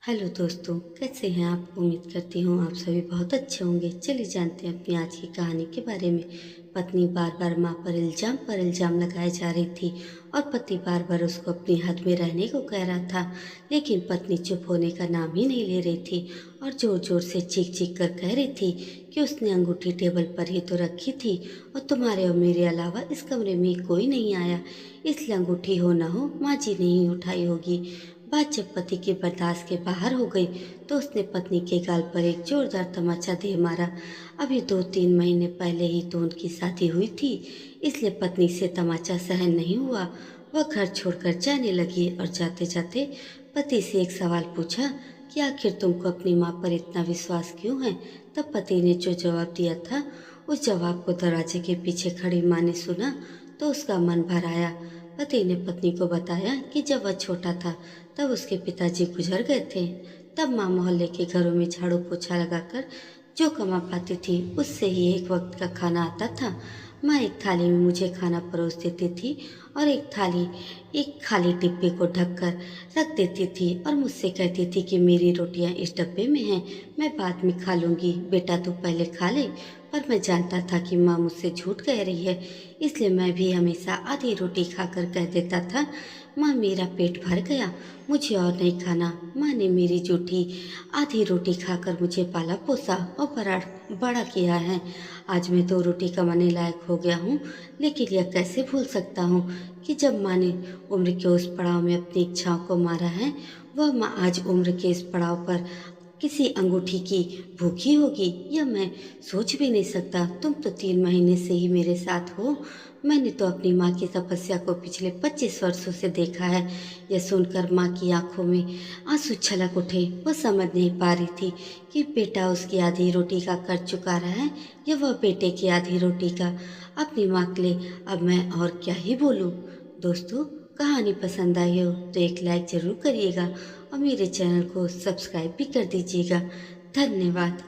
Hello दोस्तों, कैसे हैं आप। उम्मीद करती हूँ आप सभी बहुत अच्छे होंगे। चलिए जानते हैं अपनी आज की कहानी के बारे में। पत्नी बार बार माँ पर इल्ज़ाम लगाए जा रही थी और पति बार बार उसको अपनी हद में रहने को कह रहा था, लेकिन पत्नी चुप होने का नाम ही नहीं ले रही थी और ज़ोर ज़ोर से चीख चीख कर कह रही थी कि उसने अंगूठी टेबल पर ही तो रखी थी और तुम्हारे और मेरे अलावा इस कमरे में कोई नहीं आया, इसलिए अंगूठी हो ना हो माँ जी ने ही उठाई होगी। बात जब पति के बर्दाश्त के बाहर हो गई तो उसने पत्नी के गाल पर एक जोरदार तमाचा दे मारा। अभी 2-3 महीने पहले ही तो उनकी शादी हुई थी, इसलिए पत्नी से तमाचा सहन नहीं हुआ। वह घर छोड़कर जाने लगी और जाते जाते पति से एक सवाल पूछा कि आखिर तुमको अपनी माँ पर इतना विश्वास क्यों है। तब पति ने जो जवाब दिया था, उस जवाब को दरवाजे के पीछे खड़ी माँ ने सुना तो उसका मन भर आया। पति ने पत्नी को बताया कि जब वह छोटा था तब उसके पिताजी गुजर गए थे। तब माँ मोहल्ले के घरों में झाड़ू पोछा लगाकर जो कमा पाती थी उससे ही एक वक्त का खाना आता था। माँ एक थाली में मुझे खाना परोस देती थी और एक खाली डिब्बे को ढककर रख देती थी और मुझसे कहती थी कि मेरी रोटियां इस डब्बे में हैं, मैं बाद में खा लूँगी, बेटा तू पहले खा ले। पर मैं जानता था कि माँ मुझसे झूठ कह रही है, इसलिए मैं भी हमेशा आधी रोटी खाकर कह देता था, माँ मेरा पेट भर गया, मुझे और नहीं खाना। माँ ने मेरी झूठी आधी रोटी खाकर मुझे पाला पोसा और बड़ा बड़ा किया है। आज मैं 2 रोटी कमाने लायक हो गया हूँ, लेकिन यह कैसे भूल सकता हूँ कि जब माँ ने उम्र के उस पड़ाव में अपनी इच्छाओं को मारा है, वह माँ आज उम्र के इस पड़ाव पर किसी अंगूठी की भूखी होगी। यह मैं सोच भी नहीं सकता। तुम तो 3 महीने से ही मेरे साथ हो। मैंने तो अपनी माँ की तपस्या को पिछले 25 वर्षों से देखा है। यह सुनकर माँ की आंखों में आंसू छलक उठे। वह समझ नहीं पा रही थी कि बेटा उसकी आधी रोटी का कर चुका रहा है या वह बेटे की आधी रोटी का। अपनी माँ के लिए अब मैं और क्या ही बोलूँ। दोस्तों, कहानी पसंद आई हो तो एक लाइक ज़रूर करिएगा और मेरे चैनल को सब्सक्राइब भी कर दीजिएगा। धन्यवाद।